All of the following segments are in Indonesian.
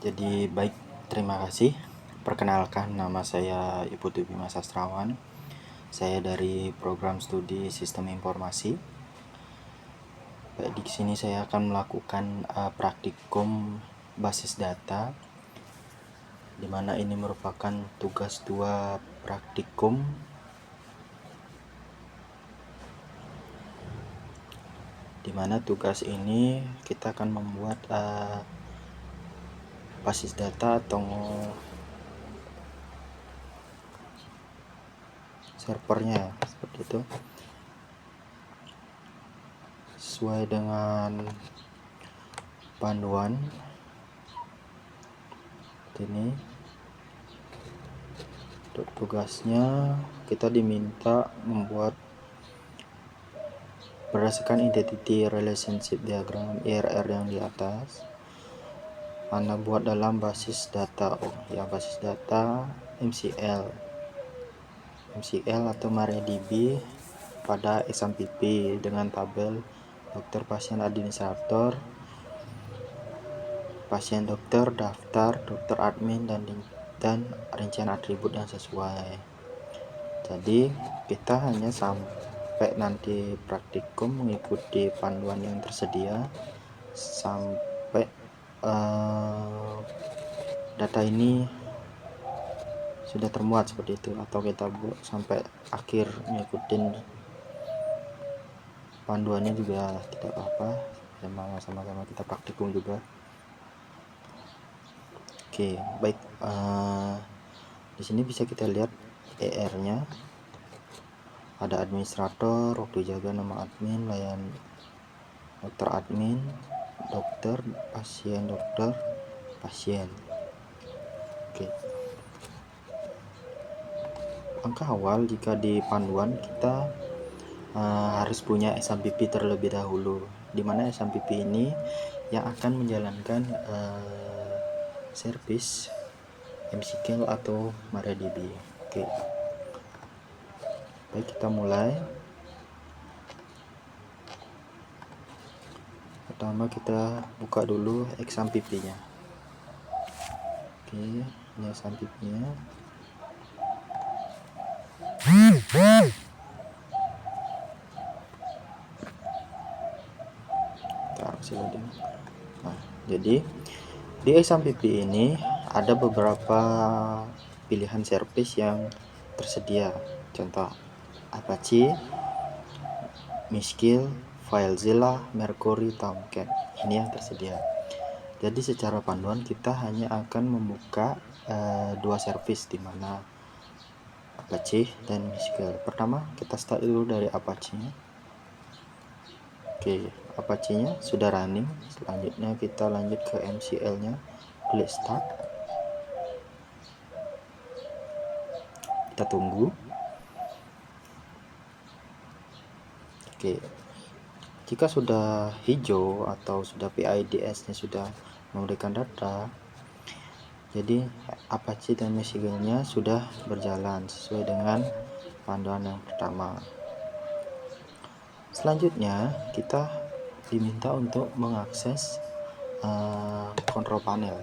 Jadi baik, terima kasih. Perkenalkan, nama saya Ibu Bima Sastrawan. Saya dari program studi Sistem Informasi. Baik, di sini saya akan melakukan praktikum basis data, di mana ini merupakan tugas 2 praktikum. Di mana tugas ini kita akan membuat basis data atau servernya seperti itu, sesuai dengan panduan ini. Untuk tugasnya kita diminta membuat berdasarkan identity relationship diagram IRR yang di atas. Anda buat dalam basis data basis data MCL atau MariaDB pada XAMPP dengan tabel dokter, pasien, administrator, pasien, dokter, daftar, dokter, admin, dan rincian atribut yang sesuai. Jadi kita hanya sampai nanti praktikum mengikuti panduan yang tersedia sampai data ini sudah termuat seperti itu, atau kita buat sampai akhir ngikutin panduannya juga tidak apa-apa, sama-sama kita praktikum juga. Oke, baik. Di sini bisa kita lihat ER-nya. Ada administrator, waktu jaga, nama admin, layan dokter, admin, dokter, pasien. Oke. Langkah awal jika di panduan kita harus punya XAMPP terlebih dahulu, dimana XAMPP ini yang akan menjalankan service MCL atau MariaDB. Oke. Baik, kita mulai. Pertama kita buka dulu XAMPP-nya. Oke, ini XAMPP-nya. Nah, jadi di XAMPP ini ada beberapa pilihan service yang tersedia. Contoh Apache, Misskill, FileZilla, Mercury, Tomcat. Ini yang tersedia. Jadi secara panduan kita hanya akan membuka dua service, di mana Apache dan Misskill. Pertama kita start dulu dari Apache-nya. Oke, Apache-nya sudah running. Selanjutnya kita lanjut ke MCL-nya. Klik start. Kita tunggu. Oke, jika sudah hijau atau sudah PIDS-nya sudah memberikan data, jadi Apache dan Misskill-nya sudah berjalan sesuai dengan panduan yang pertama. Selanjutnya kita diminta untuk mengakses control panel.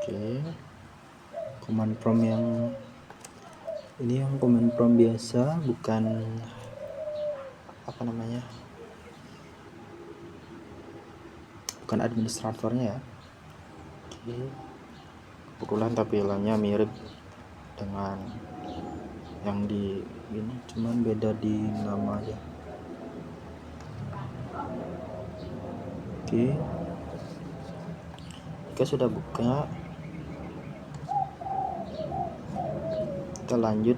Oke, command prompt yang ini yang command prompt biasa, bukan bukan administratornya ya. Oke, kebetulan tampilannya mirip dengan yang di ini, cuman beda di nama aja. Oke, jika sudah buka, kita lanjut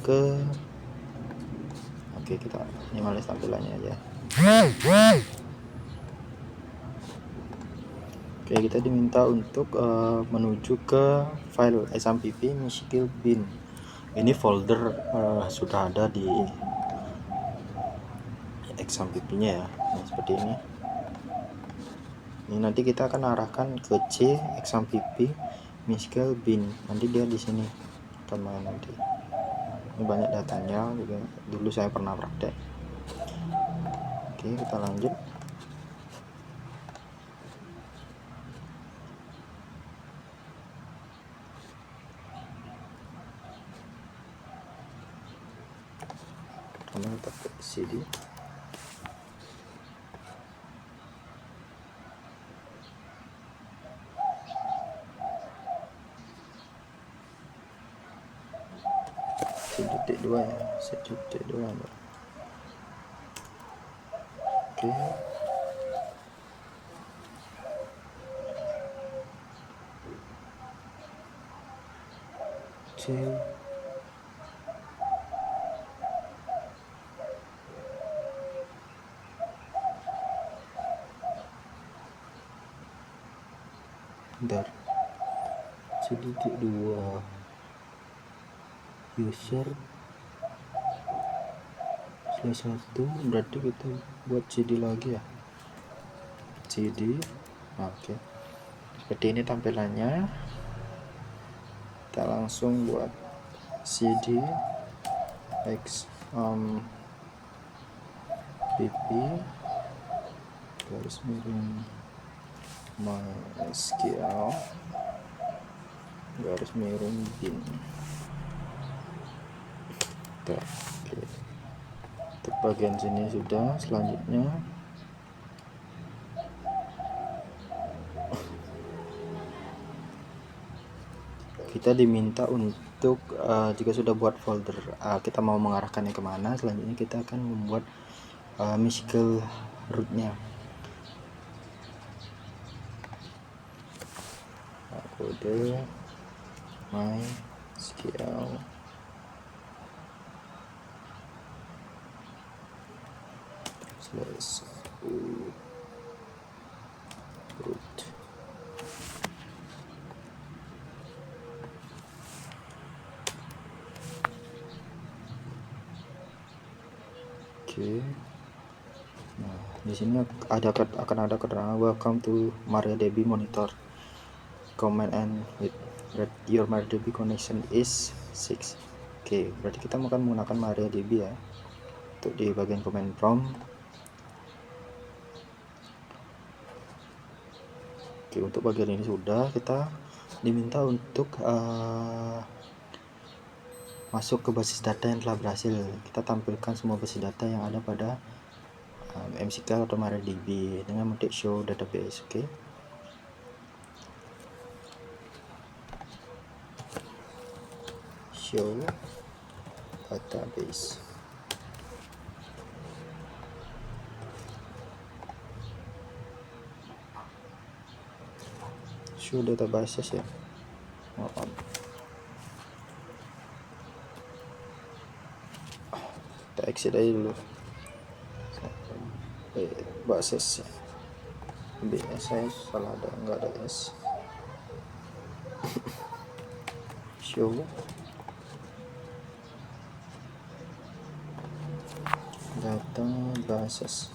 ke kita minimize tampilannya aja. Oke, kita diminta untuk menuju ke file XAMPP Misskill bin. Ini folder sudah ada di XAMPP-nya ya. Nah, seperti ini. Ini nanti kita akan arahkan ke C XAMPP miskel bin, nanti dia di sini akan main nanti. Ini banyak datanya juga, dulu saya pernah praktek. Oke, kita lanjut. Kita pakai CD. Detik 2 ya, 1.2. Oke. C. Bentar. Sedikit 2 user /1, berarti kita buat CD lagi ya, CD. Oke, seperti ini tampilannya. Kita langsung buat CD x pp garis miring MySQL garis miring bin. Oke, untuk bagian sini sudah. Selanjutnya kita diminta untuk jika sudah buat folder, kita mau mengarahkannya kemana. Selanjutnya kita akan membuat MySQL rootnya. Kode MySQL /root. Oke. Nah, di sini akan ada keterangan welcome to MariaDB monitor command and with your MariaDB connection is 6. Oke, berarti kita akan menggunakan MariaDB ya untuk di bagian command prompt. Oke, untuk bagian ini sudah. Kita diminta untuk masuk ke basis data yang telah berhasil. Kita tampilkan semua basis data yang ada pada MySQL atau MariaDB dengan mengetik show database. Oke. Show database. Show databases ya. Kita exit aja dulu. Basis BS saya salah, enggak ada S. Show databases.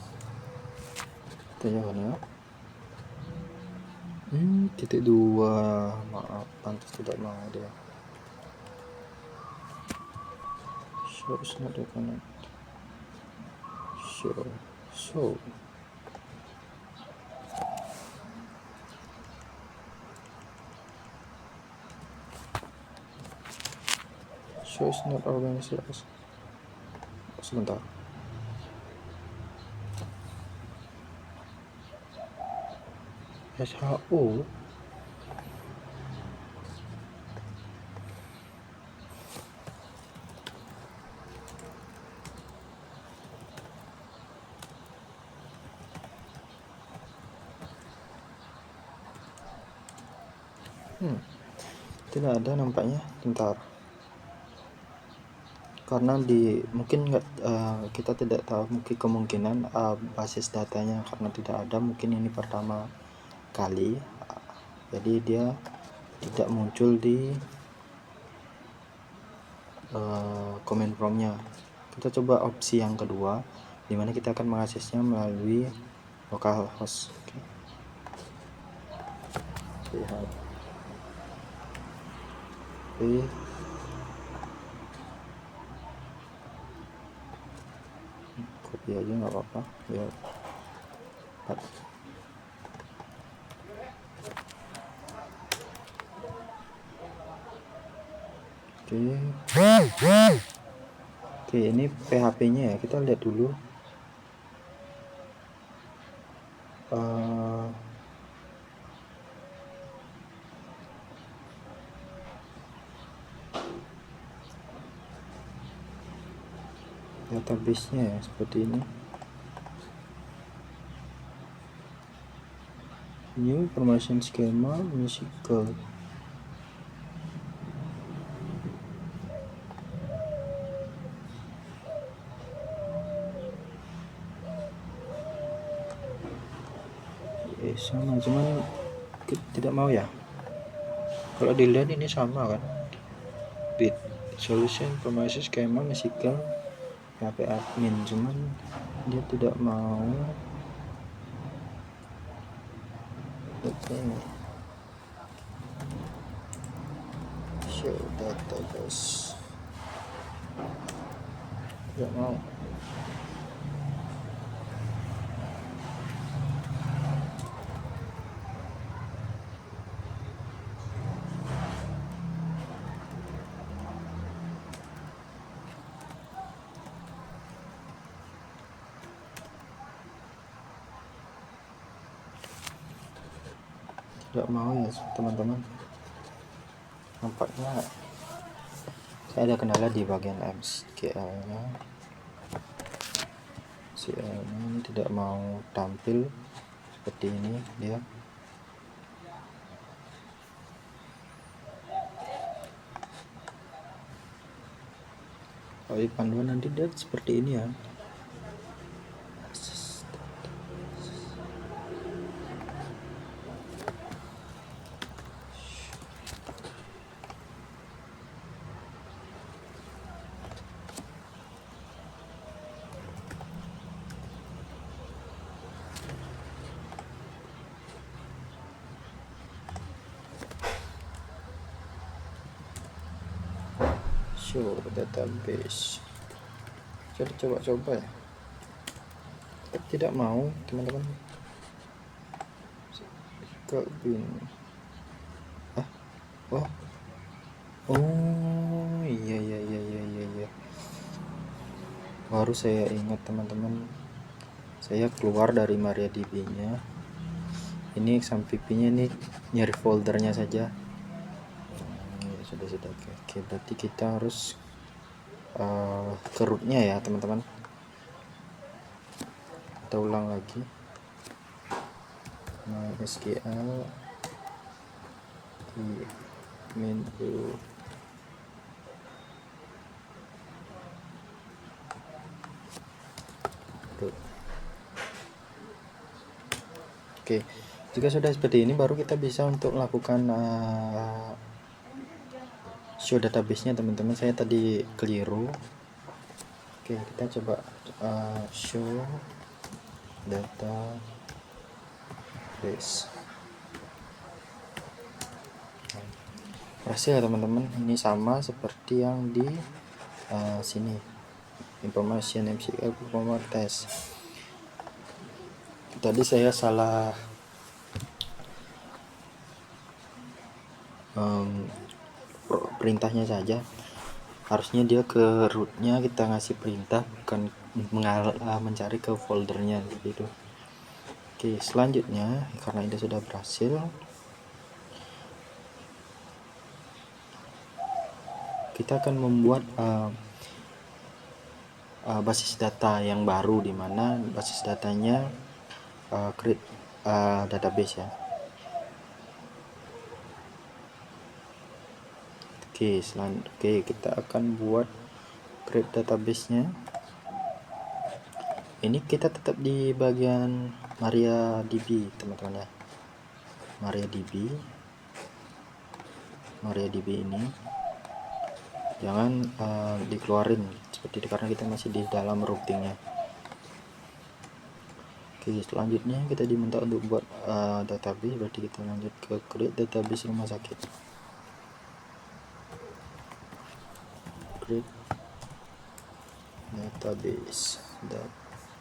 Kita jangan ya. Titik 2, maaf, pantas tidak mau dia. Show is not connect. Show is not organized. Sebentar. SHO tidak ada nampaknya. Bentar, karena mungkin kita tidak tahu, mungkin kemungkinan basis datanya karena tidak ada, mungkin ini pertama kali, jadi dia tidak muncul di command promptnya. Kita coba opsi yang kedua, dimana kita akan mengaksesnya melalui localhost. Lihat Oke. Copy aja nggak apa-apa biar cepat. Oke, ini PHP-nya ya, kita lihat dulu. Database-nya ya seperti ini. New information schema musical. Sama, cuman tidak mau ya. Kalau dilihat ini sama kan, bit solution information schema musical PHP admin, cuman dia tidak mau. Oke, show database, tidak mau. Tidak mau ya teman-teman, nampaknya saya ada kendala di bagian MSQL nya. MSQL nya tidak mau tampil seperti ini dia. Kalau di panduan nanti dia seperti ini ya. Show database. Jadi coba-coba ya. Tidak mau teman-teman. Kebin. Iya. Baru saya ingat teman-teman. Saya keluar dari MariaDB nya. Ini XAMPP nya ini nyari foldernya saja. Sudah oke, berarti kita harus ke rootnya ya teman-teman. Kita ulang lagi. MySQL di menu root. Oke, jika sudah seperti ini baru kita bisa untuk melakukan show database-nya teman-teman. Saya tadi keliru. Oke, kita coba show database. Berhasil ya teman-teman. Ini sama seperti yang di sini, information MCL performance test. Tadi saya salah perintahnya saja. Harusnya dia ke rootnya kita ngasih perintah, bukan mencari ke foldernya gitu. Oke, selanjutnya karena ini sudah berhasil, kita akan membuat basis data yang baru, di mana basis datanya create database ya. Oke, kita akan buat create database-nya. Ini kita tetap di bagian MariaDB teman-teman ya. MariaDB ini jangan dikeluarin seperti itu karena kita masih di dalam routingnya. Oke, selanjutnya kita diminta untuk buat database, berarti kita lanjut ke create database rumah sakit. create database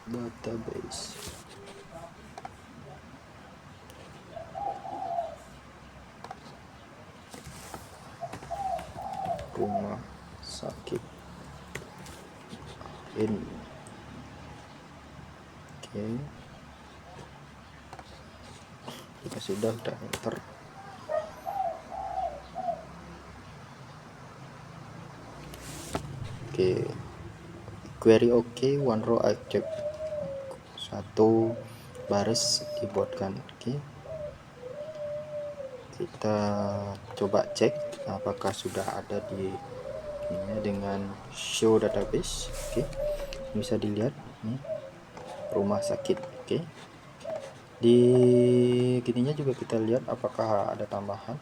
database rumah sakit in. Oke, kita sudah enter. Oke, query oke, one row I check, satu baris dibuatkan. Oke, kita coba cek apakah sudah ada di ini dengan show database. Oke, bisa dilihat nih, rumah sakit. Oke, di gininya juga kita lihat apakah ada tambahan,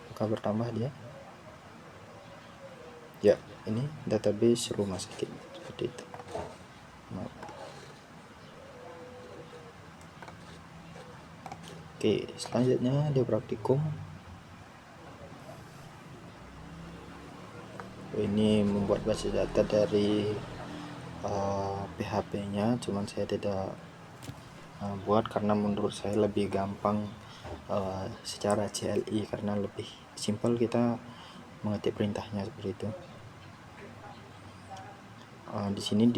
apakah bertambah dia. Ya, ini database rumah sakit seperti itu. Nah. Oke, selanjutnya dia praktikum. Ini membuat basis data dari PHP-nya, cuman saya tidak buat karena menurut saya lebih gampang secara CLI, karena lebih simpel kita mengetik perintahnya seperti itu. Di sini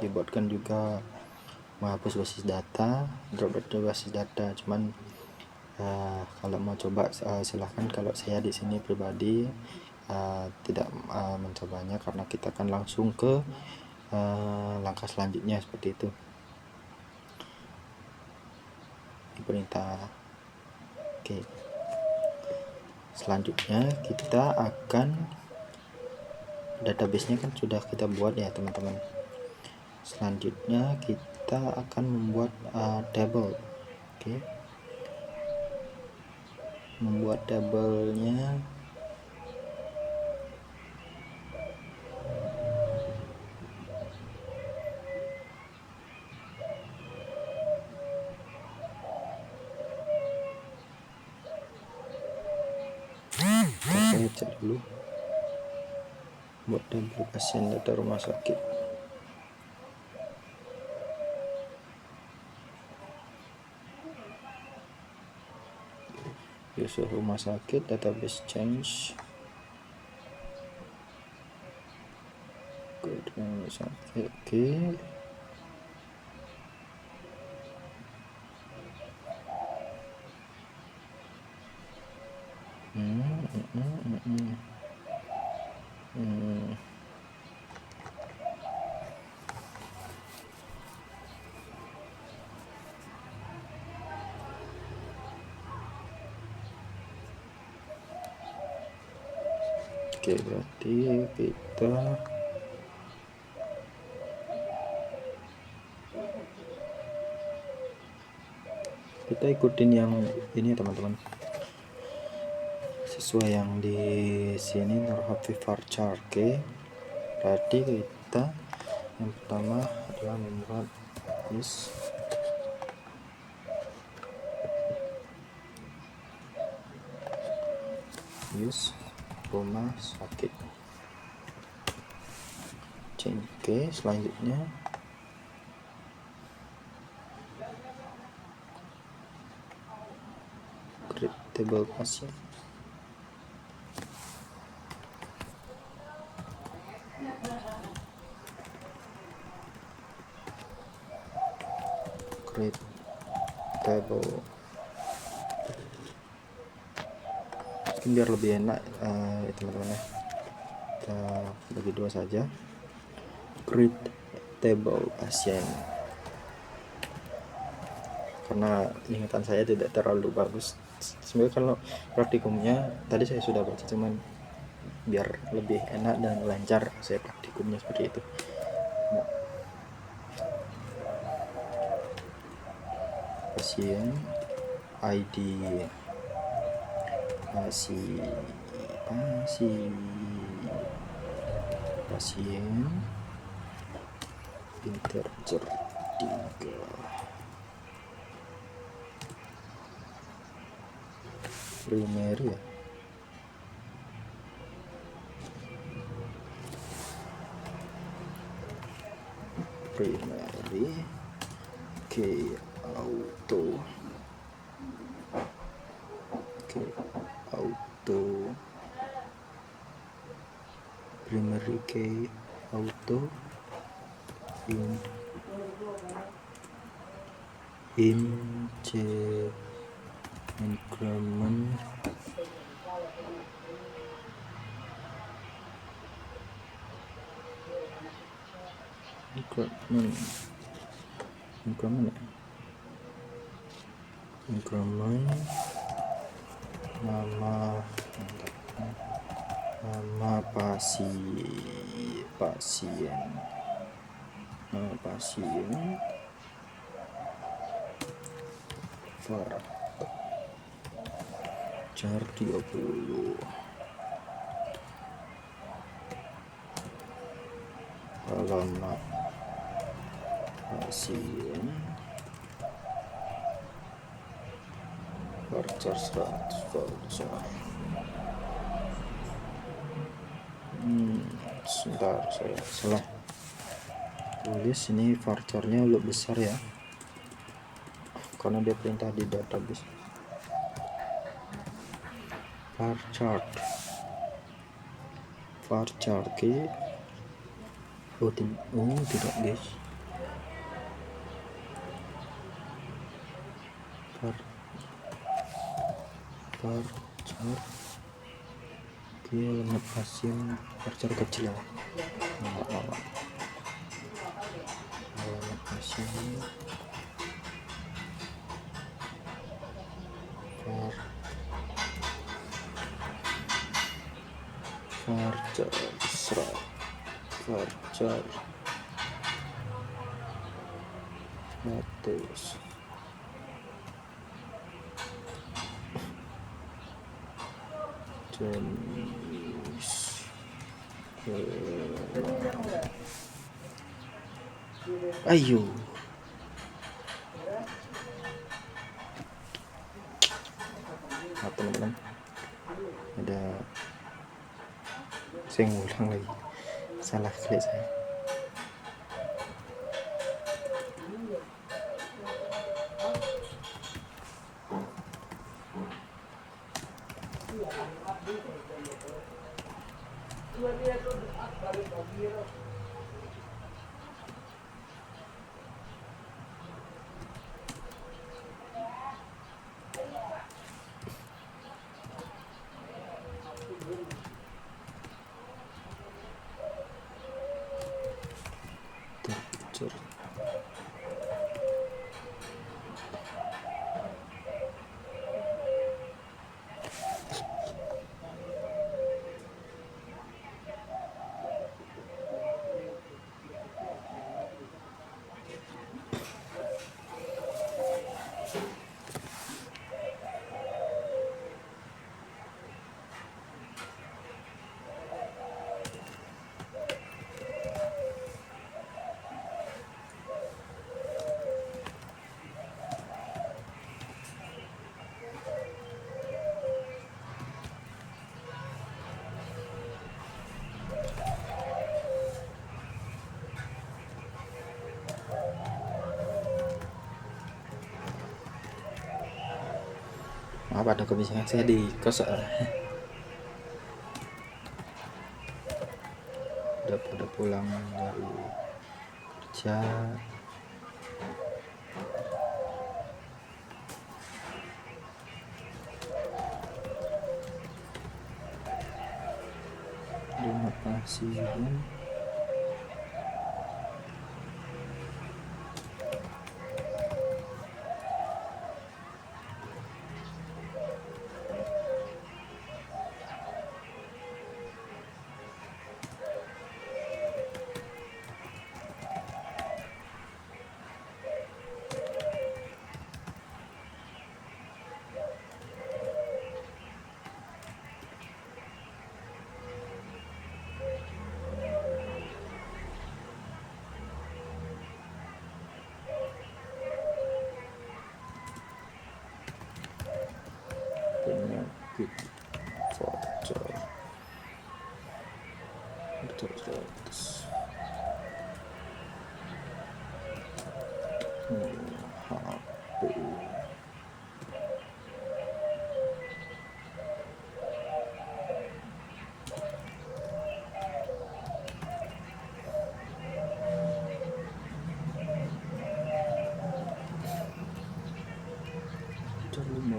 dibuatkan juga menghapus basis data, drop data basis data. Cuman kalau mau coba silahkan. Kalau saya di sini pribadi tidak mencobanya karena kita akan langsung ke langkah selanjutnya seperti itu, di perintah. Oke, selanjutnya kita akan, database-nya kan sudah kita buat ya teman-teman. Selanjutnya kita akan membuat table. Oke, membuat tabelnya. Saya cek dulu buat tabel pasien data rumah sakit. User rumah sakit, database change, code rumah sakit. Oke, Oke, berarti kita ikutin yang ini ya teman-teman, sesuai yang di sini Nurhafi Varchar. Oke, berarti kita yang pertama adalah membuat use rumah sakit change. Oke, selanjutnya create table pasien. Create table, mungkin biar lebih enak ya teman-teman ya, kita bagi dua saja. Create table pasien, karena ingatan saya tidak terlalu bagus. Sebenarnya kalau praktikumnya tadi saya sudah baca, cuman biar lebih enak dan lancar saya praktikumnya seperti itu. Nah, pasien ID pasien integer 3 primary ya. primary, key auto, primary key auto, increment, nama pasien, varchar 30, alamat pasien, varchar 100, varchar. Sebentar, saya salah tulis. Ini varcharnya lebih besar ya, karena dia perintah di database. varchar key. Tidak guys, varchar key alamat pasien, varchar kecil ya, alamat pasien, varchar 100, jenis ayo teman-teman, ada saya ngulang lagi, salah klik saya. Maaf, ada kebisingan saya di kos. Udah pada pulang dari kerja. Terima kasih.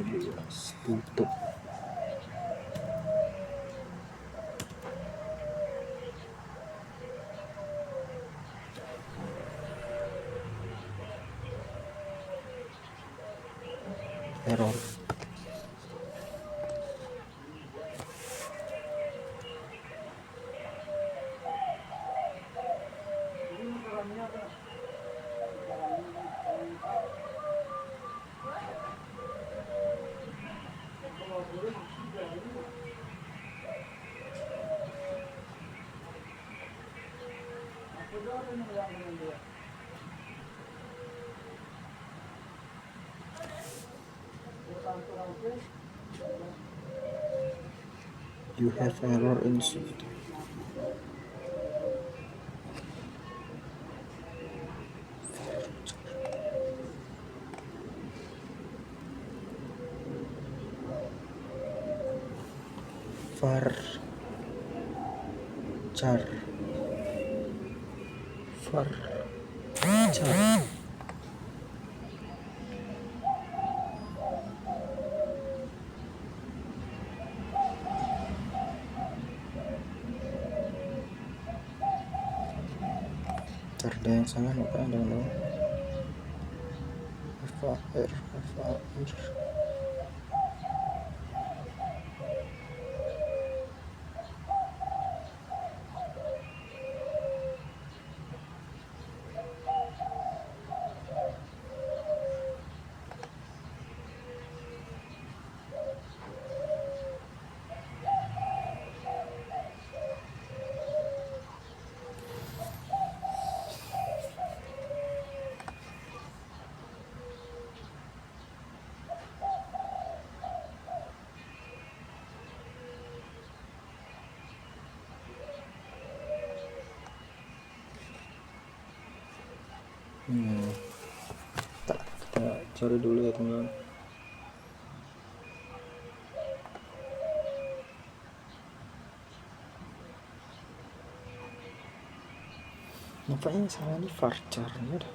12 tutup. Error. You have error in system. Var char ada yang salah apa ada yang FAR kita cari dulu ya teman. Nampaknya salah nih varcharnya dah.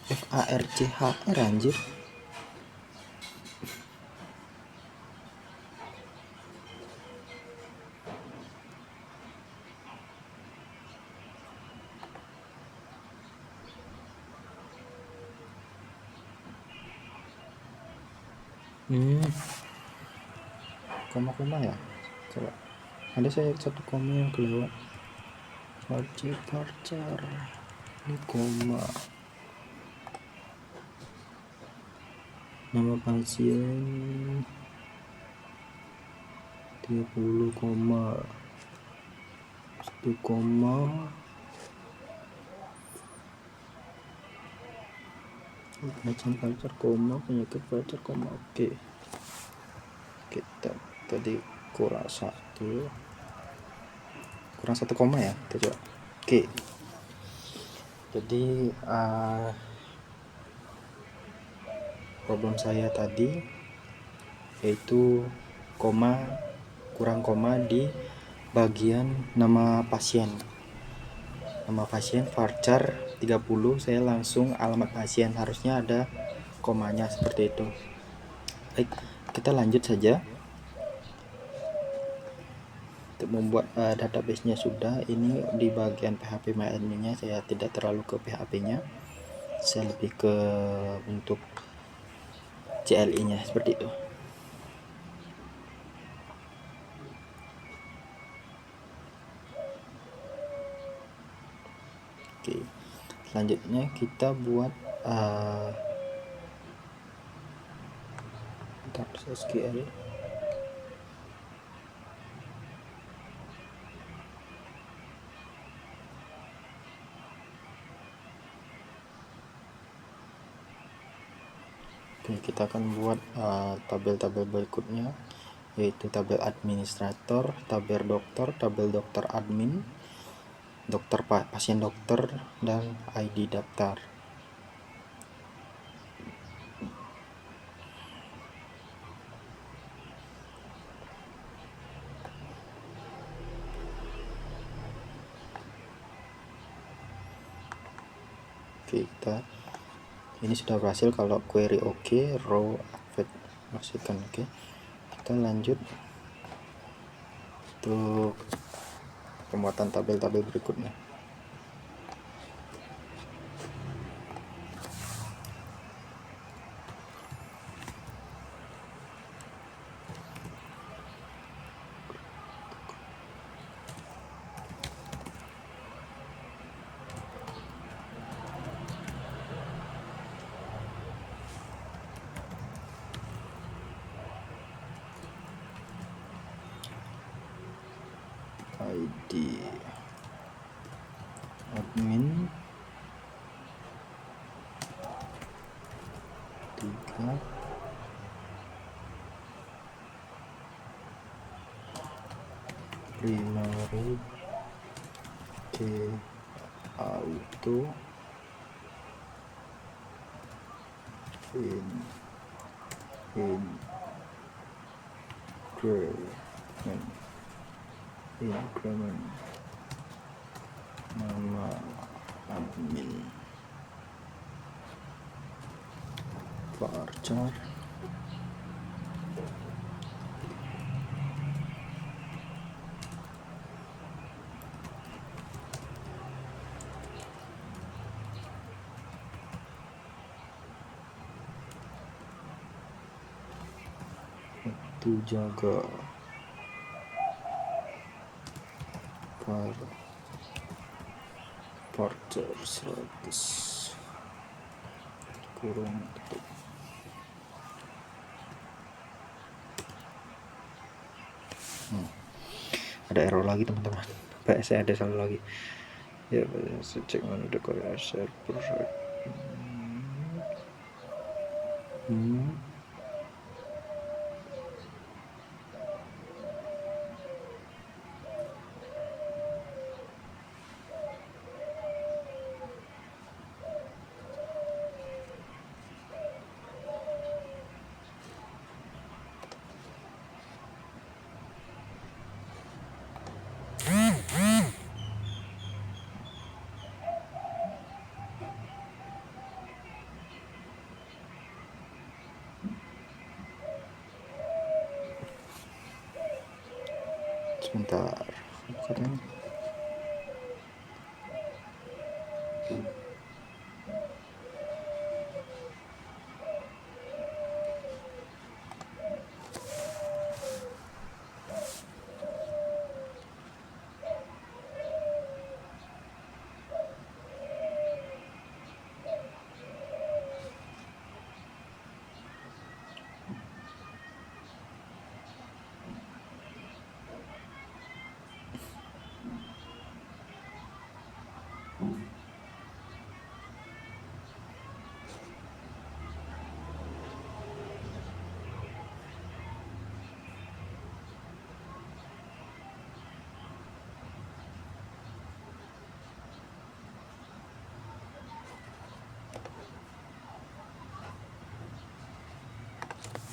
FARCHR anjir. Koma-koma ya, coba ada saya satu koma yang kelewat. Varchar ini koma, nama pasien 30, 1 koma, macam Varchar koma, penyakit Varchar koma. Oke, kita tadi kurang satu koma ya, kita coba. Oke, jadi problem saya tadi yaitu kurang koma di bagian nama pasien Varchar 30, saya langsung alamat pasien, harusnya ada komanya seperti itu. Baik, kita lanjut saja. Untuk membuat database-nya sudah, ini di bagian PHP MyAdmin-nya saya tidak terlalu ke PHP-nya, saya lebih ke untuk CLI-nya seperti itu. Oke, selanjutnya kita buat SQL. Oke, kita akan buat tabel-tabel berikutnya. yaitu tabel administrator, tabel dokter admin, pasien dokter, dan ID daftar. Ini sudah berhasil. Kalau query oke, row affect masukkan oke. Kita lanjut untuk pembuatan tabel-tabel berikutnya. ID admin 3 primary ke auto increment nama admin varchar itu jaga varchar 100 kurung tutup. Ada error lagi teman-teman, saya ada salah lagi ya. Saya cek mana udah Korea server. Sebentar,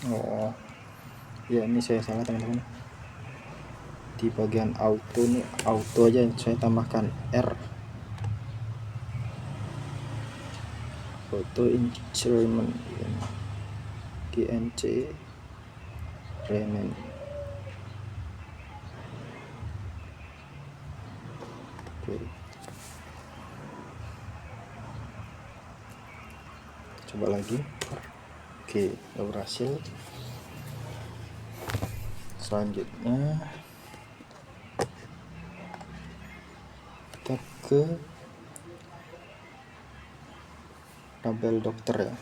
oh ya, ini saya salah teman-teman. Di bagian auto nih, auto aja saya tambahkan R, auto increment GNC remain. Oke, coba lagi. Oke, udah berhasil. Selanjutnya kita ke tabel dokter ya.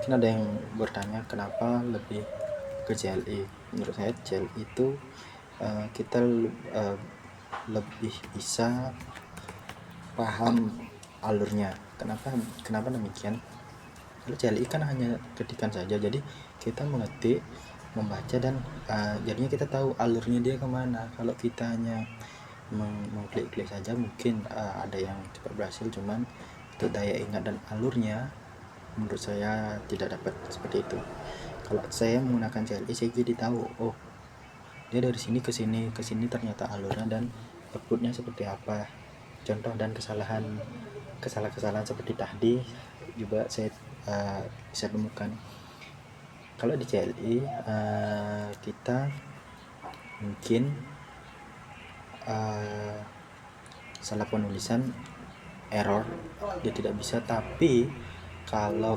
Mungkin ada yang bertanya kenapa lebih ke CLI. Menurut saya CLI itu kita lebih bisa paham alurnya. Kenapa demikian? Kalau CLI kan hanya ketikan saja, jadi kita mengetik, membaca, dan jadinya kita tahu alurnya dia kemana. Kalau kita hanya mengklik-klik saja, mungkin ada yang cepat berhasil, cuman untuk daya ingat dan alurnya menurut saya tidak dapat seperti itu. Kalau saya menggunakan CLI, saya jadi tahu, oh dia dari sini ke sini ternyata alurnya dan outputnya seperti apa. Contoh dan kesalahan seperti tadi juga saya bisa temukan. Kalau di CLI kita mungkin salah penulisan, error, dia tidak bisa. Tapi kalau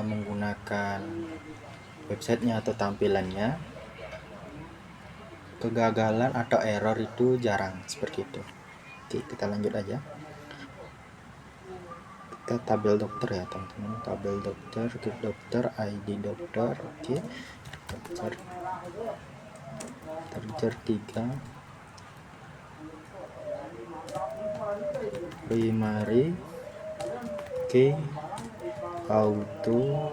menggunakan websitenya atau tampilannya, kegagalan atau error itu jarang seperti itu. Oke, kita lanjut aja. Kita tabel dokter ya teman-teman, tabel dokter, ID dokter. Oke, charger 3 primary. Oke, auto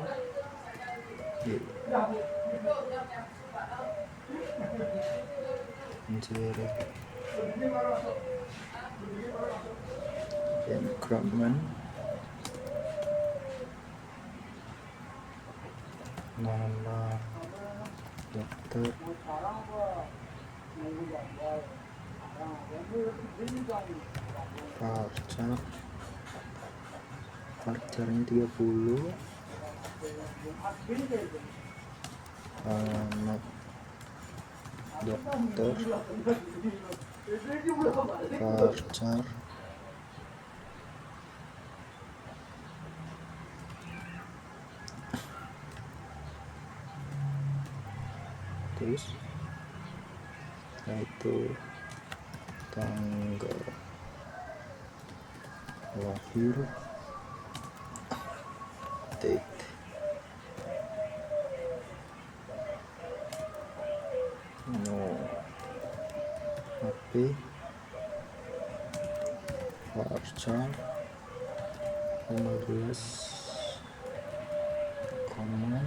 encroachment, nama dokter, varcharnya 30, alamat dokter, varchar, terus itu tanggal lahir, date, no, HP, varchar 15, common,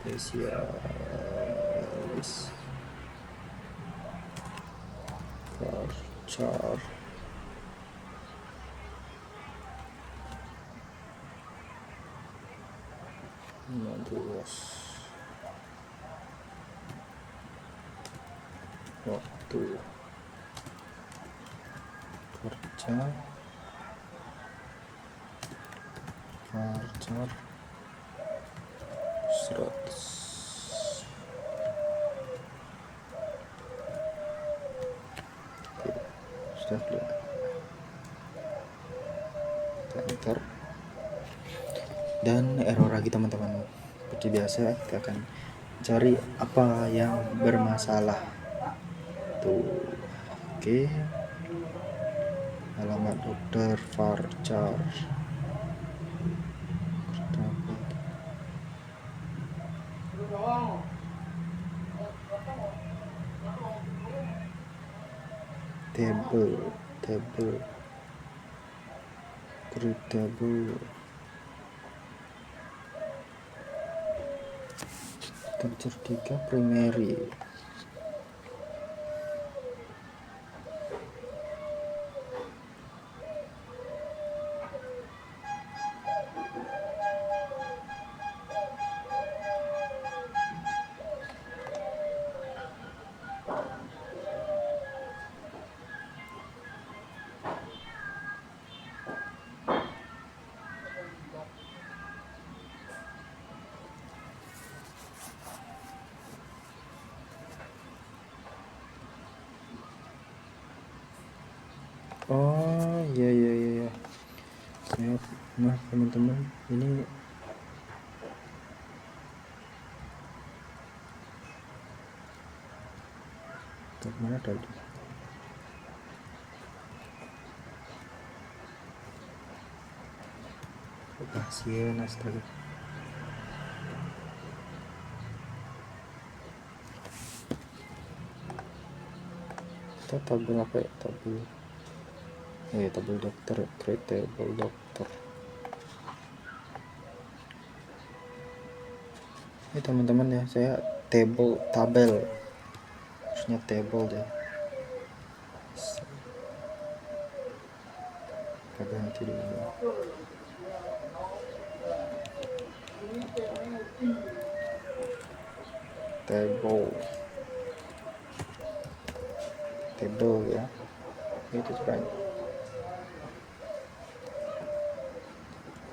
spesialis, varchar 15, waktu kerja, varchar 100. Oke, sudah clear. Kita enter dan error lagi teman-teman. Seperti biasa kita akan cari apa yang bermasalah tuh. Oke, alamat dokter, varchar, table, creatable, charger 3 primary. Oh iya. Maaf teman-teman, ini kemana tadi? pasien, astaga. Kita tabel apa ya? Tabel dokter, create table dokter. Ini teman-teman ya, saya tabel harusnya table deh. Kita ganti dulu. Table ya, itu kan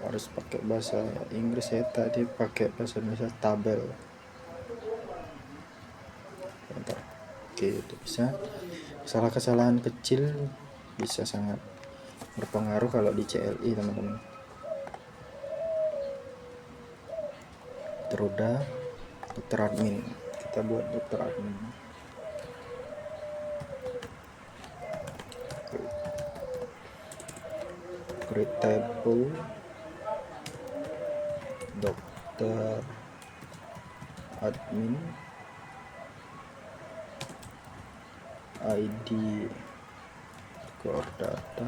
harus pakai bahasa Inggris ya, tadi pakai bahasa Indonesia tabel. Bentar. Oke, itu bisa. Kesalahan kecil bisa sangat berpengaruh kalau di CLI teman-teman. Terudah dokter admin, kita buat dokter admin. Create table dokter admin, ID, core data,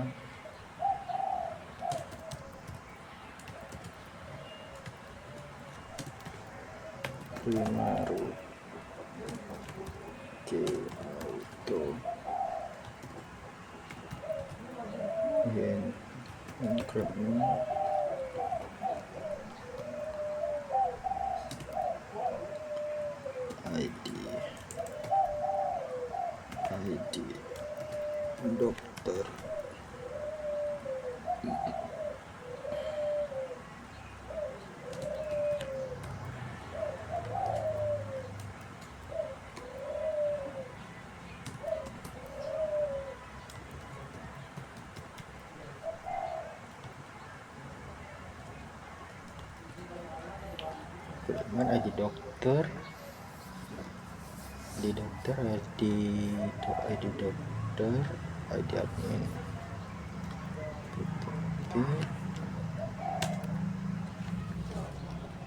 primary, auto, increment, ID dokter, ID dokter, ID admin. Oke.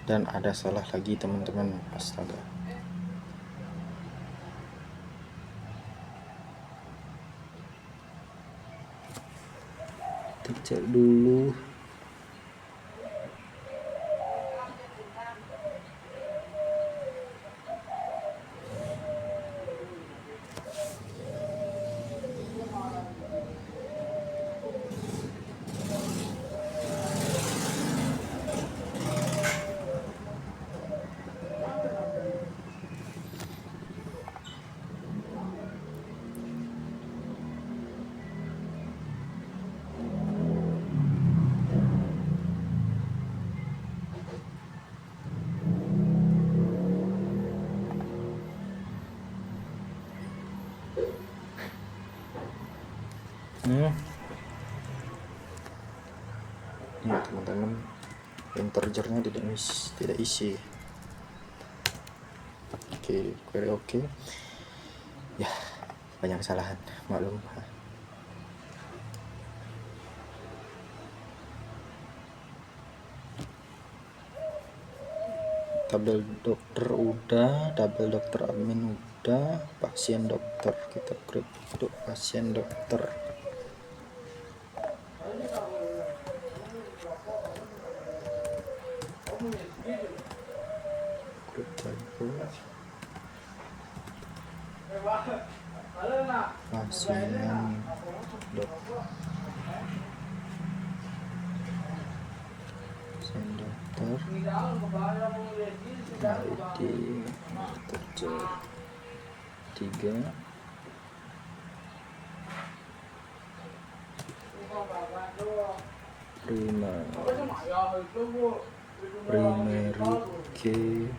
Dan ada salah lagi teman-teman, astaga. Kita cek dulu. Ini teman-teman, integernya tidak isi. Oke, query oke. Ya, banyak kesalahan, maklum. Tabel dokter udah, tabel dokter admin udah, pasien dokter, kita create untuk pasien dokter. Pasien dokter, ID kerja 3, primary key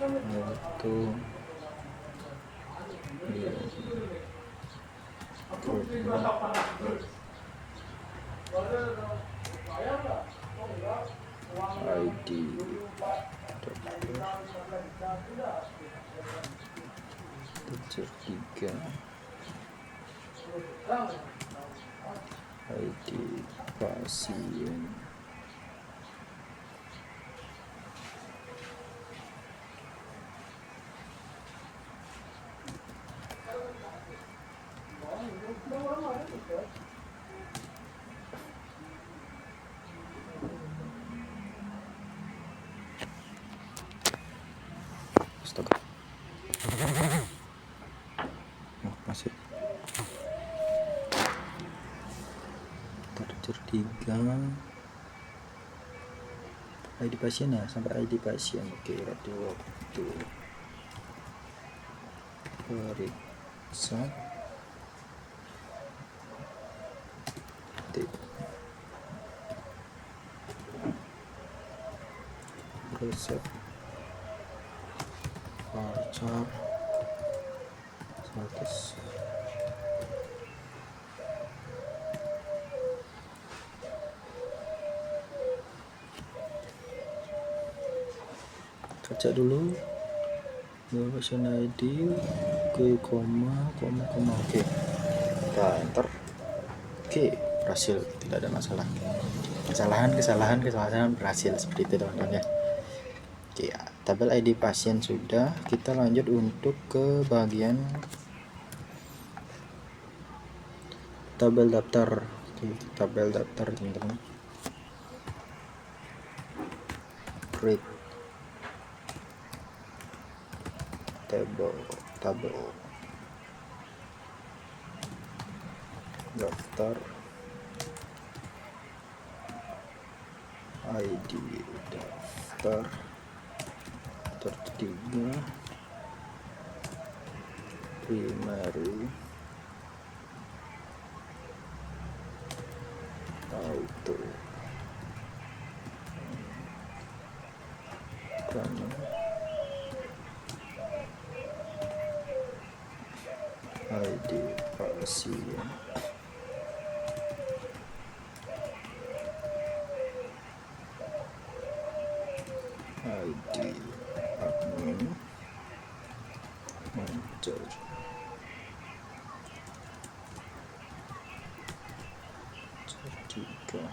auto ID dokter 3, ID pasien unsur 3 ID pasien ya, sampai ID pasien. Oke, radio waktu periksa resep voucher 100. Baca dulu pasien ID ke koma. Oke, kita enter. Oke, berhasil, tidak ada masalah. Kesalahan berhasil, seperti itu teman-teman ya. Oke, tabel ID pasien sudah. Kita lanjut untuk ke bagian tabel daftar. Oke, tabel daftar teman-teman. Create tabel daftar ID daftar tertiga primary auto karena ID pasien ID admin manager tiga.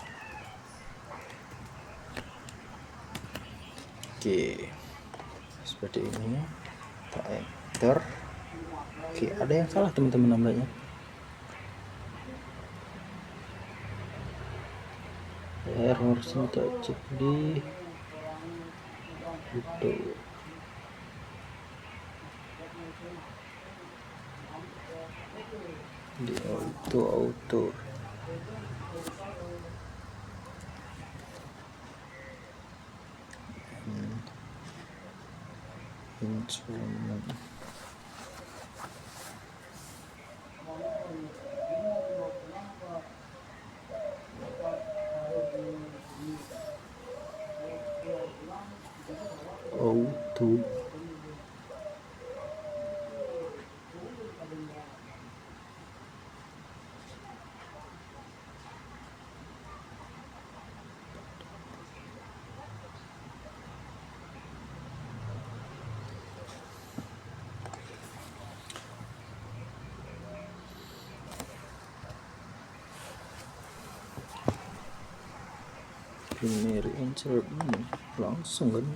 Oke, seperti ini. Kita enter. Oke, ada yang salah teman-teman namanya. Error kita cek di itu. Di auto instrument auto primary insert langsung kan.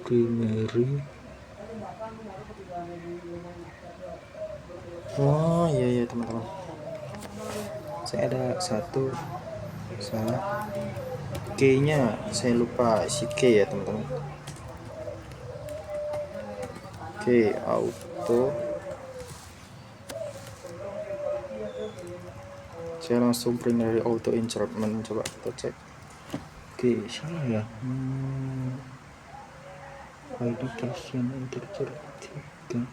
Primary. Oh iya teman-teman, saya ada satu salah, K nya saya lupa isi K ya teman-teman. Oke, auto, saya langsung primary auto insert, coba kita cek. Oke, salah ya. ID pasien integer 3.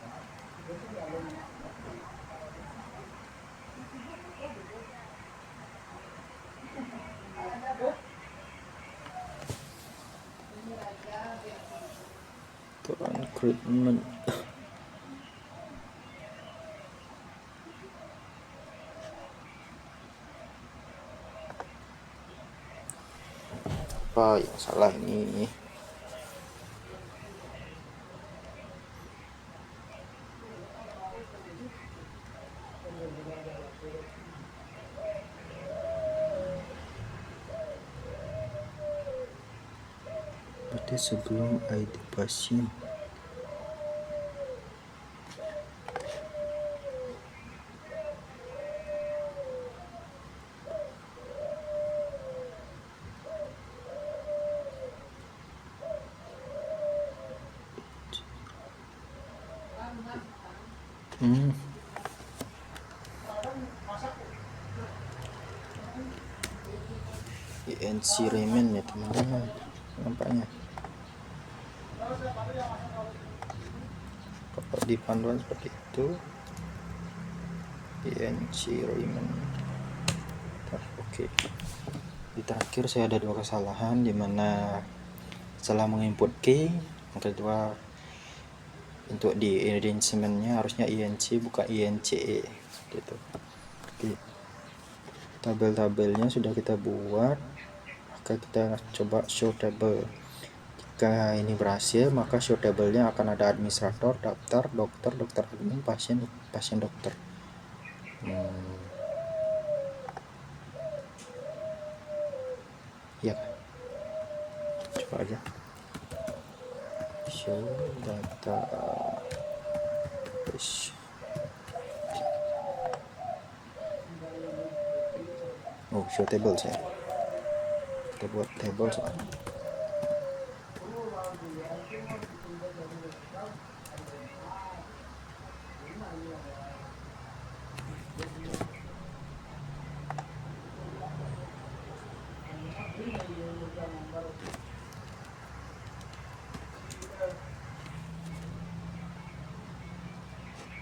Recruitment. Apa yang salah ini? Berarti sebelum ID pasien. INC remen ya teman-teman, nampaknya kalau di panduan seperti itu. INC remen. Oke. Di terakhir saya ada dua kesalahan, dimana setelah menginput key, yang kedua untuk di arrangementnya harusnya INC bukan INCE gitu. Oke. Tabel-tabelnya sudah kita buat, maka kita coba show table. Jika ini berhasil, maka show table-nya akan ada administrator, daftar, dokter, dokter admin, pasien, pasien dokter. Ya, coba aja show data show table. Kita buat table soalnya.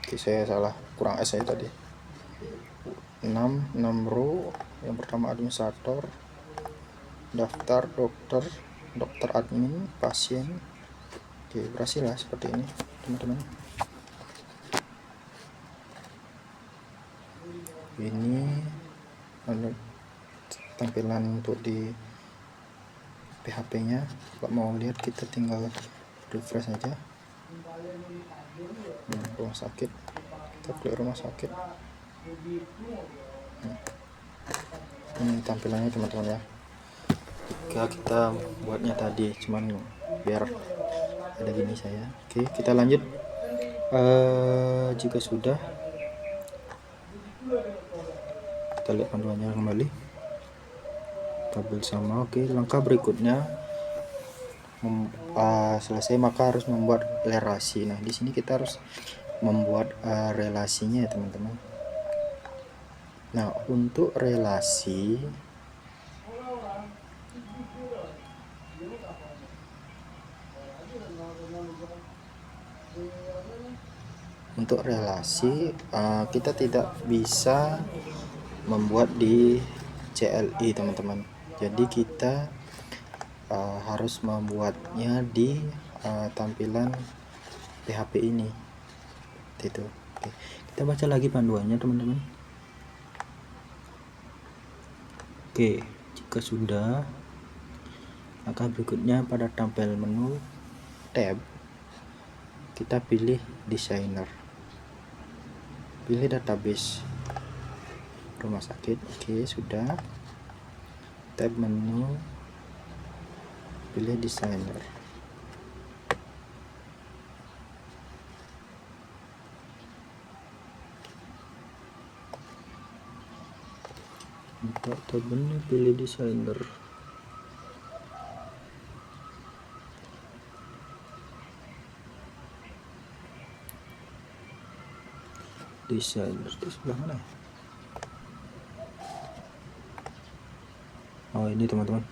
Oke, saya salah, kurang S saya tadi. 6 row. Yang pertama administrator, daftar, dokter, dokter admin, pasien. Oke, berhasil lah seperti ini teman-teman. Ini tampilan untuk di PHP nya. Kalau mau lihat kita tinggal refresh aja. Rumah sakit, kita klik rumah sakit. Ini tampilannya teman-teman ya. Jika kita buatnya tadi, cuman biar ada gini saya. Oke, kita lanjut. Jika sudah, kita lihat panduannya kembali. Tabel sama. Oke, langkah berikutnya selesai, maka harus membuat relasi. Nah, di sini kita harus membuat relasinya ya teman-teman. Nah, untuk relasi kita tidak bisa membuat di CLI teman-teman. Jadi kita harus membuatnya di tampilan PHP ini itu. Oke, kita baca lagi panduannya teman-teman. Oke, jika sudah, maka berikutnya pada tampil menu tab kita pilih designer, pilih database rumah sakit. Oke, sudah. Tab menu, pilih designer. Untuk tab menu pilih designer. Designer di sebelah mana? Oh, ini teman-teman.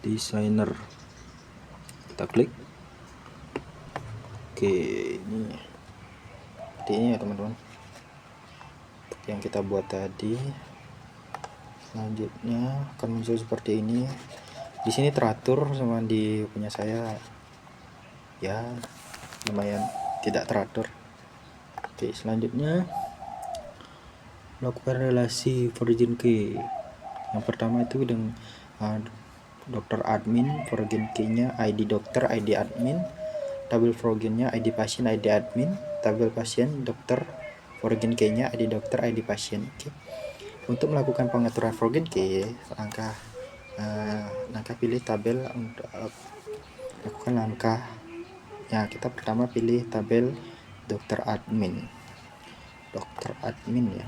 Designer. Kita klik. Oke, ini ya teman-teman, yang kita buat tadi. Selanjutnya akan muncul seperti ini. Di sini teratur sama di punya saya ya, lumayan tidak teratur. Oke, selanjutnya melakukan relasi Virgin Key. Yang pertama itu dengan dokter admin, Virgin Key-nya ID dokter, ID admin, tabel Virgin-nya ID pasien, ID admin, tabel pasien dokter, Virgin Key-nya ID dokter, ID pasien. Oke. Untuk melakukan pengaturan Virgin Key, langkah pilih tabel untuk lakukan langkah. Ya, kita pertama pilih tabel dokter admin. Dokter admin ya.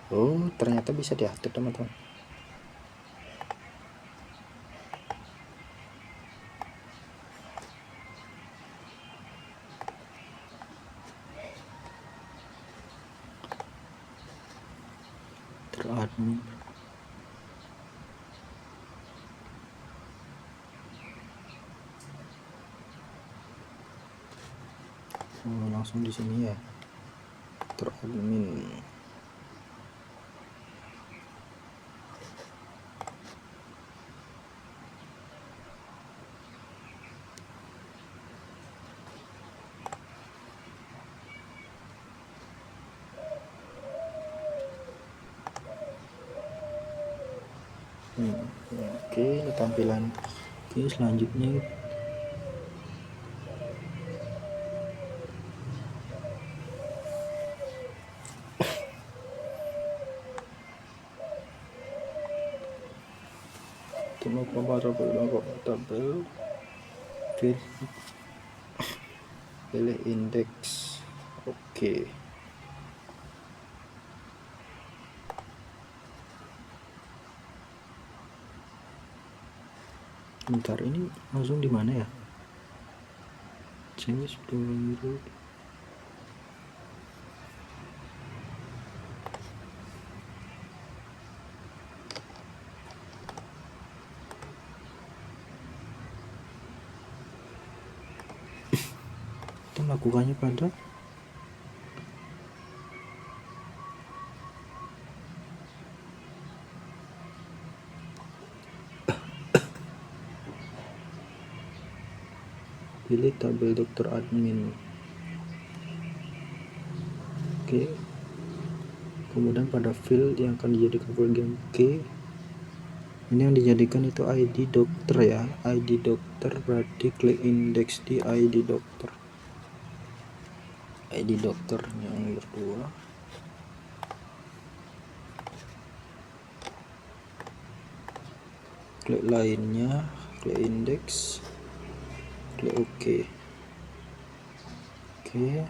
Oh, ternyata bisa diatur teman-teman. dokter admin. Langsung di sini ya, dokter admin. Oke, tampilan. Oke, selanjutnya tabel pilih indeks. Oke. Bentar, ini langsung di mana ya? Change dulu. Kita lakukannya pada pilih tabel dokter admin. Oke, kemudian pada field yang akan dijadikan bagian K, ini yang dijadikan itu ID dokter ya, ID dokter, berarti klik indeks di ID dokter. ID dokter yang berdua. Klik lainnya, klik indeks, klik OK. Oke.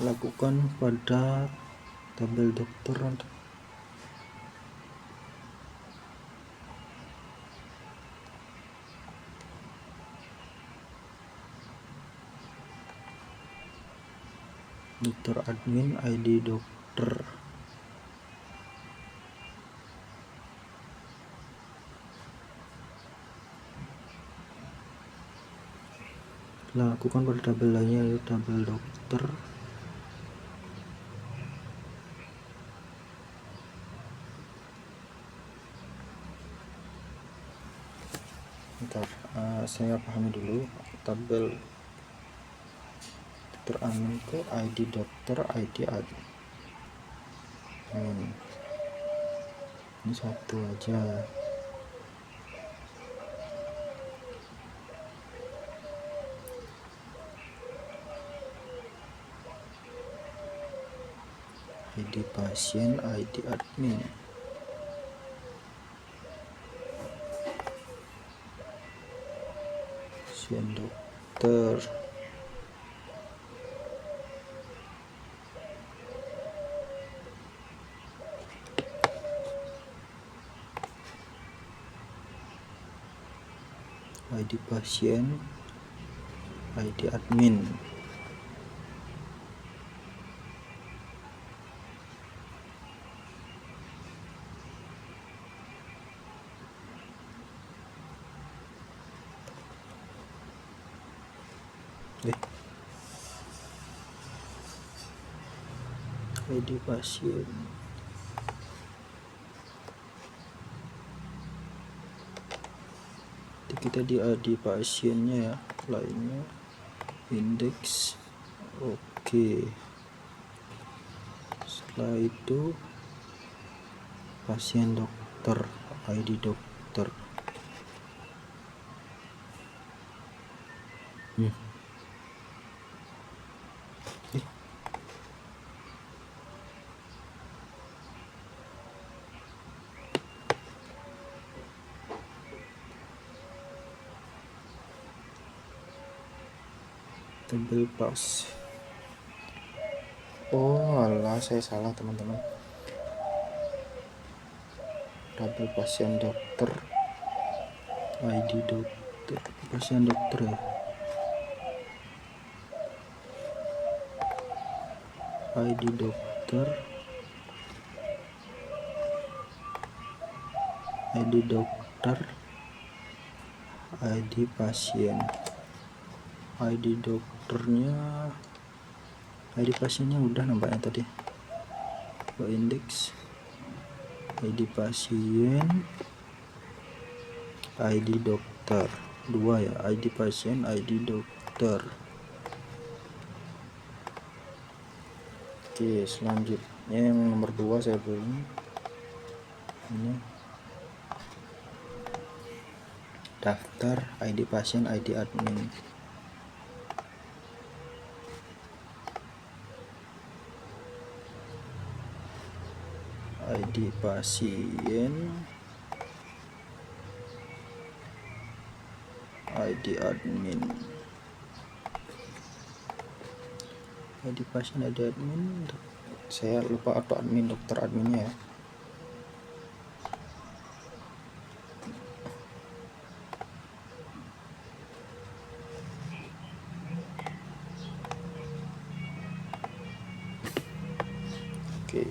Lakukan pada tabel dokter. Dokter admin ID dokter. Lakukan pada tabel lainnya, yaitu tabel dokter. Bentar, saya pahami dulu. Tabel dokter admin ke ID dokter, ID admin. Ini satu aja. ID pasien, ID admin. Pasien dokter. ID pasien, ID admin. ID pasien. Kita di ID pasiennya ya, lainnya indeks. Oke. Setelah itu pasien dokter, ID dokter. Tabel pas. Oh alah, saya salah teman-teman. Tabel pasien dokter, ID dokter, pasien dokter ya, ID dokter, ID pasien. ID dokternya, ID pasiennya udah nampaknya tadi. Indeks ID pasien, ID dokter, dua ya, ID pasien, ID dokter. Oke, selanjutnya yang nomor 2 saya pilih ini, daftar ID pasien, ID admin. ID pasien, ID admin. ID pasien, ID admin. Saya lupa atau admin, dokter adminnya ya. Oke.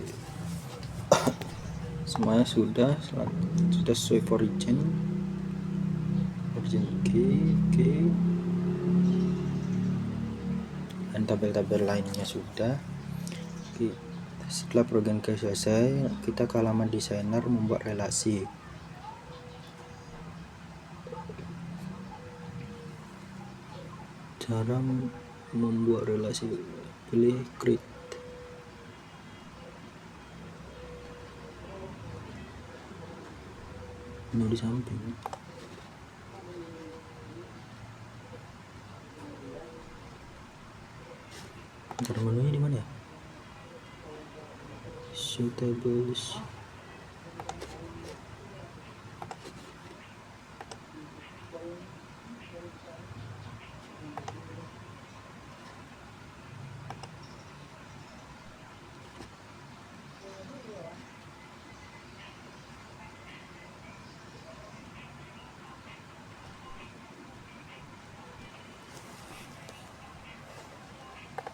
Semuanya sudah sesuai origin key, dan tabel-tabel lainnya sudah. Oke. Setelah program key selesai, kita ke halaman desainer membuat relasi. Cara membuat relasi, pilih create. Ini di samping. Ntar menunya di mana ya? Show tables.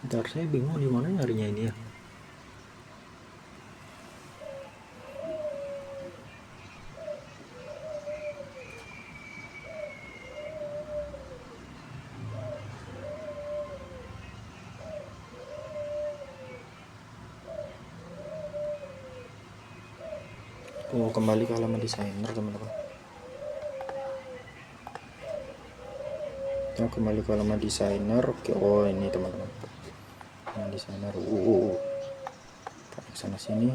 Ntar saya bingung di mana nyarinya ini ya. Oh, kembali ke halaman desainer teman-teman. Kita kembali ke halaman desainer. Oke, oh ini teman-teman. Halaman desainer. Sana sini.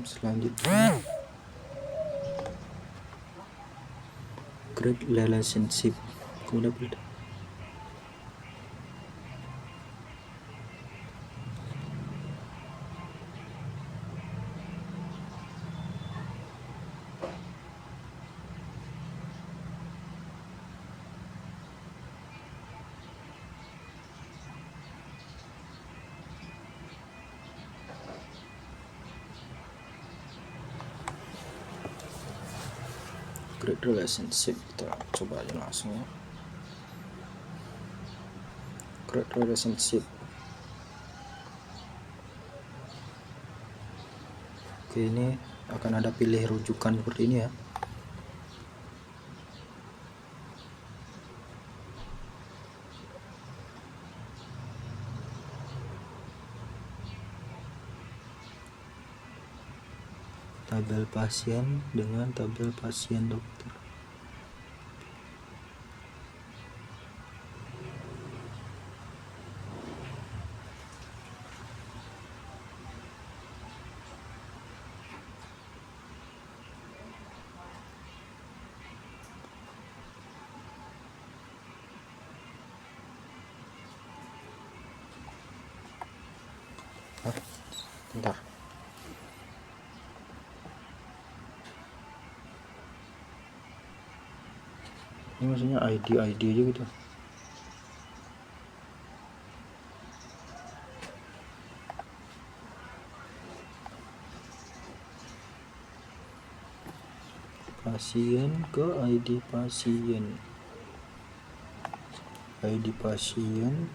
Selanjutnya create relationship. Kemudian create relationship, kita coba aja langsung ya. Create relationship. Oke, ini akan ada pilih rujukan seperti ini ya. Tabel pasien dengan tabel pasien dokter. Bentar. Ini maksudnya ID aja gitu. Pasien ke ID pasien. ID pasien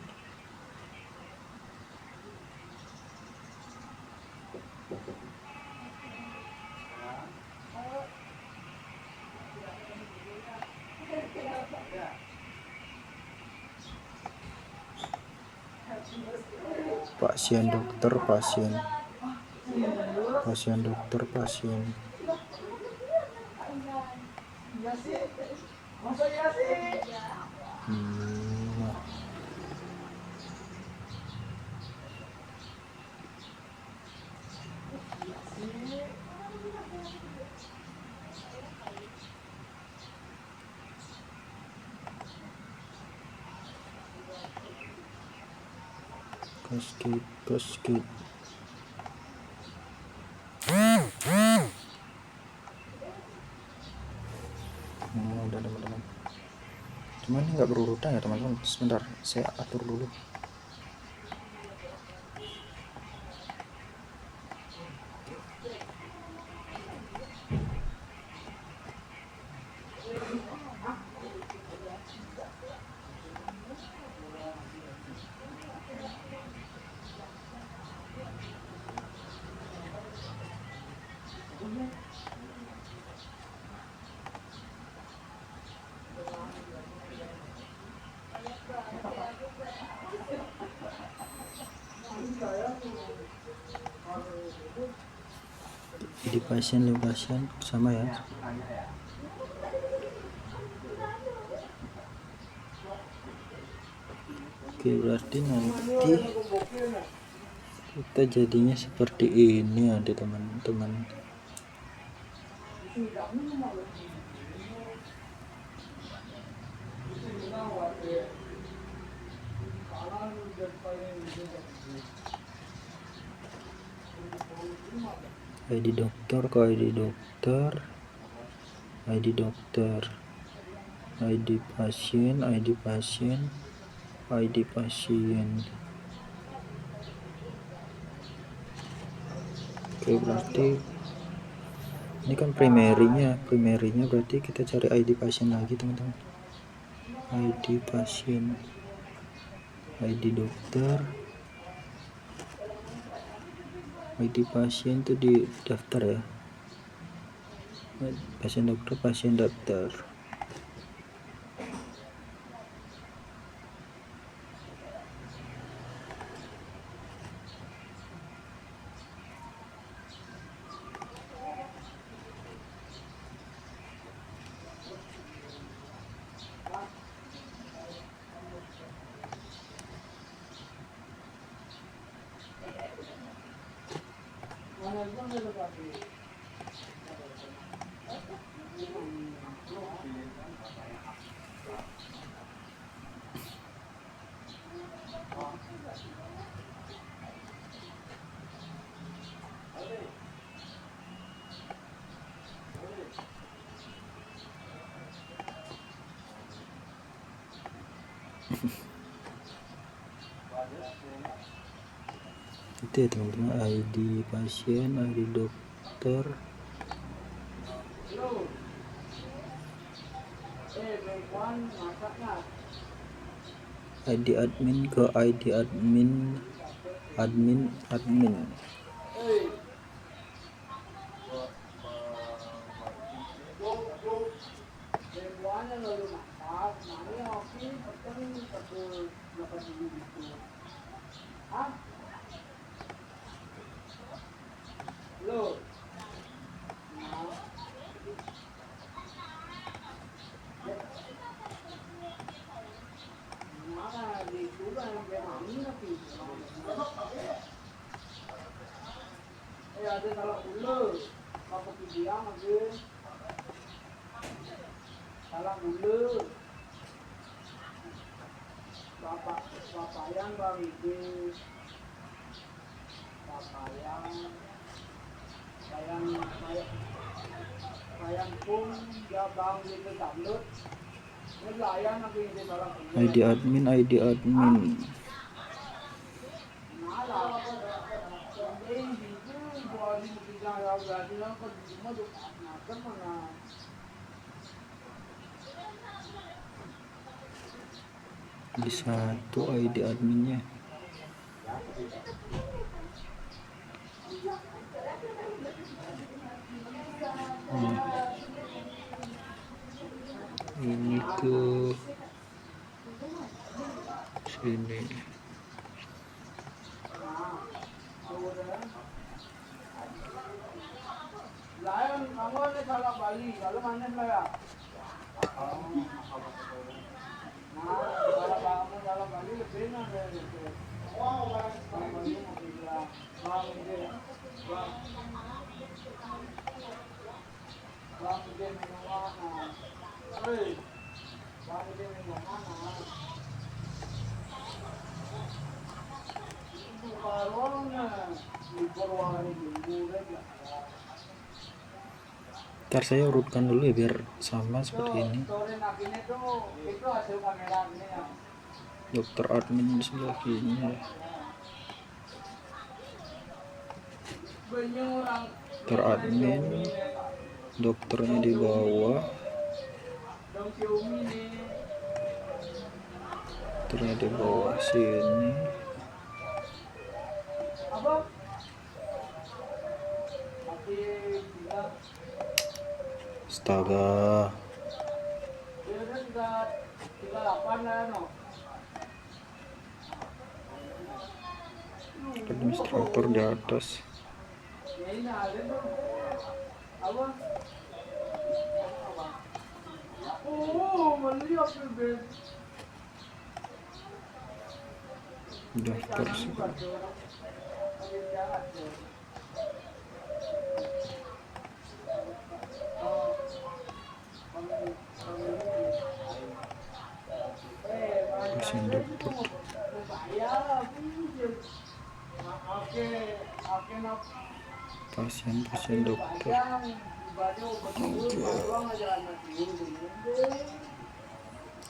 pasien dokter pasien dokter pasien. Basket. Udah teman-teman. Cuman ini nggak berurutan ya teman-teman. Sebentar, saya atur dulu. Di pasien sama ya. Oke, berarti nanti kita jadinya seperti ini nanti teman-teman. ID dokter ke ID dokter, ID dokter, ID pasien, ID pasien, ID pasien. Oke, berarti ini kan primerinya berarti kita cari ID pasien lagi teman-teman. ID pasien, ID dokter, ID pasien itu di daftar ya, pasien dokter, pasien daftar. Itu ya teman-teman, ID pasien, ID dokter, ID admin ke ID admin. ID admin. Di satu ID adminnya. Ini ke sini. Ntar saya urutkan dulu ya biar sama seperti ini. Dokter admin di sebelah kiri ya. Dokter admin, dokternya di bawah, dokternya di bawah sini. Astaga. Administrator di atas. Daftar pasien dokter. Pasien dokter.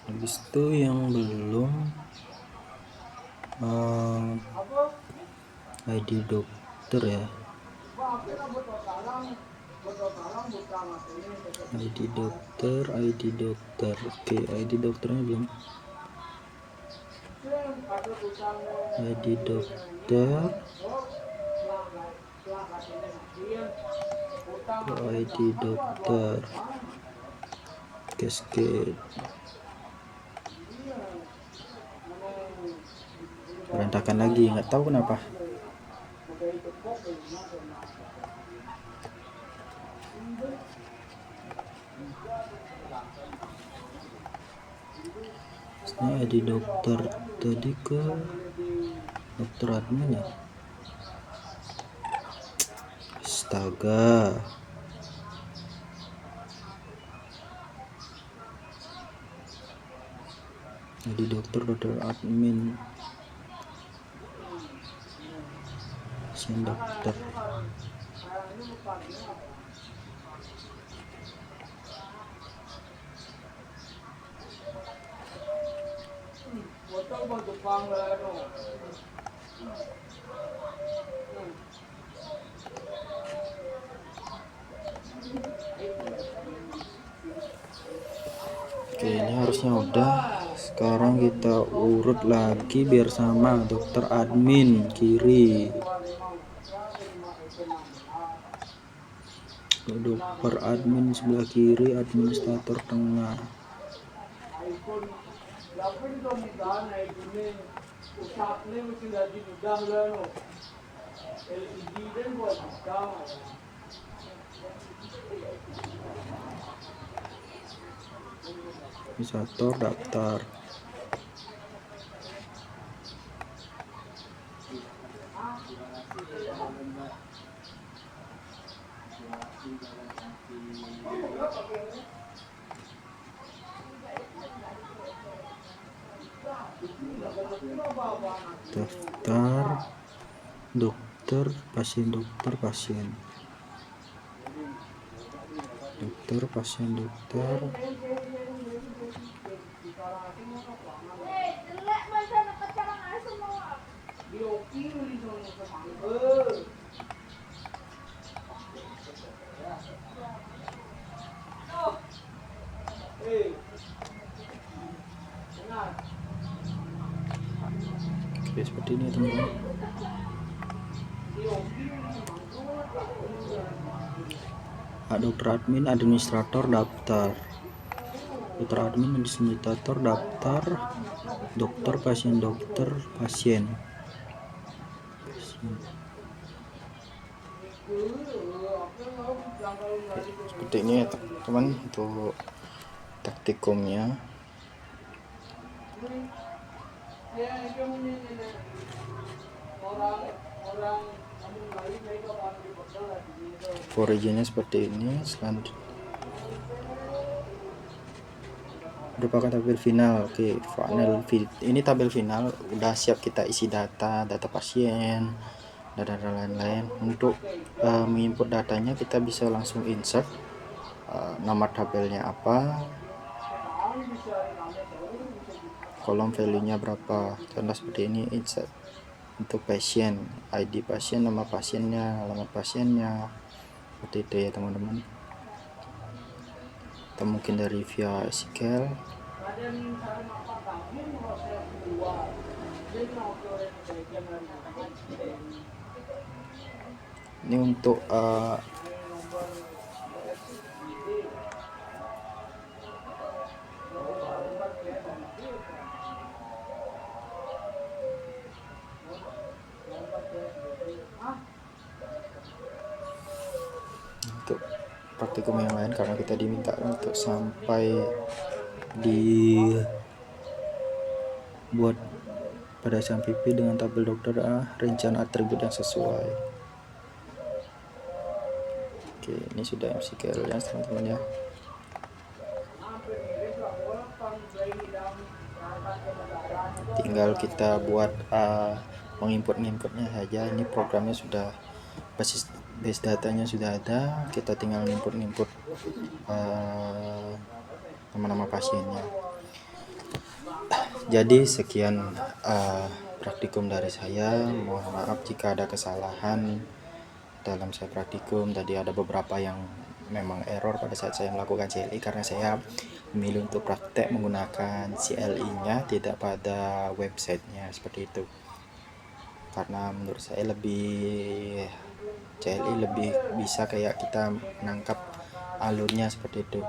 Habis itu yang belum ID dokter ya. ID dokter. Oke, ID dokternya belum. ID dokter. ID dokter. Cascade. Berantakan lagi, nggak tahu kenapa. Ini ID dokter tadi ke dokter admin ya. Astaga. ID dokter admin. Pasien dokter. Oke, ini harusnya udah. Sekarang kita urut lagi biar sama. Dokter admin kiri, dokter admin sebelah kiri, administrator tengah. Administrator daftar. Daftar dokter, pasien dokter, pasien dokter, pasien dokter. Oke, seperti ini teman-teman. Dokter admin, administrator daftar. Dokter admin, administrator daftar. Dokter, pasien dokter, pasien. Seperti ini ya teman-teman untuk taktikumnya. Originnya seperti ini. Selanjutnya merupakan tabel final. Oke, ini tabel final udah siap kita isi data pasien dan lain-lain. Untuk menginput datanya kita bisa langsung insert nama tabelnya apa, kolom value-nya berapa. Contoh seperti ini, insert untuk pasien, ID pasien, nama pasiennya, alamat pasiennya, seperti itu ya teman-teman. Atau mungkin dari via SQL. Ini untuk praktikum yang lain, karena kita diminta untuk sampai dibuat pada SMPP dengan tabel dokter rencana atribut yang sesuai. Oke, ini sudah MCQL ya teman-teman ya. Tinggal kita buat menginputnya saja. Ini programnya sudah, base datanya sudah ada, kita tinggal input nama-nama pasiennya. Jadi sekian praktikum dari saya. Mohon maaf jika ada kesalahan dalam saya praktikum. Tadi ada beberapa yang memang error pada saat saya melakukan CLI, karena saya memilih untuk praktek menggunakan CLI-nya tidak pada websitenya, seperti itu. Karena menurut saya CLI lebih bisa kayak kita menangkap alurnya, seperti itu.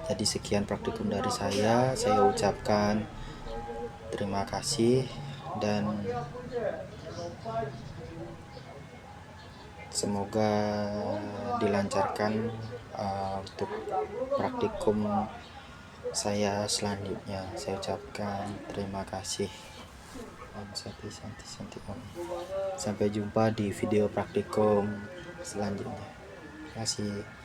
Jadi sekian praktikum dari saya ucapkan terima kasih dan semoga dilancarkan untuk praktikum saya selanjutnya. Saya ucapkan terima kasih. Sampai jumpa di video praktikum selanjutnya. Terima kasih.